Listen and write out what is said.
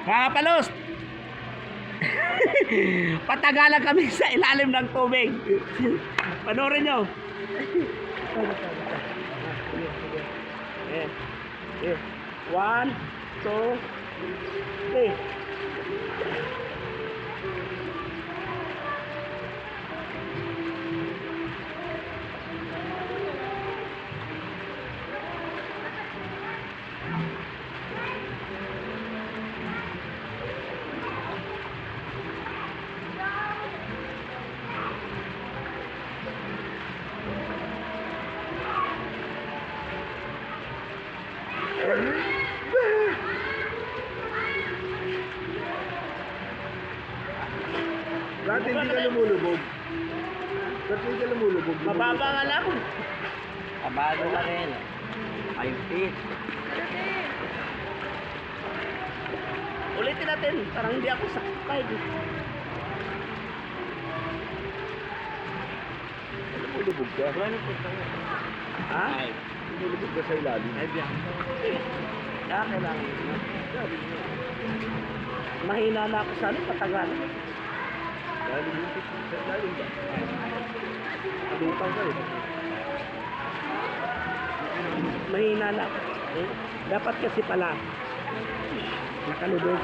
Mga kapalos, patagalan kami sa ilalim ng tubig. Panoorin nyo. Eh, 1, 2, 3. Dati hindi ka lumulubog. Dati hindi ka lumulubog. Mababa nga lang. Kabado ka rin. 5 feet. Ulitin natin. Parang hindi ako satisfied. Lumulubog ka. Ha? Lumulubog ka sa ilalim. Ay, biyak. Kaya kailangan mo. Mahina na ako sa ano, patagalan. Dahil lumulubog sa ilalim ba? Alutang ka eh. Mahina na ako. Eh, dapat kasi pala nakalubog.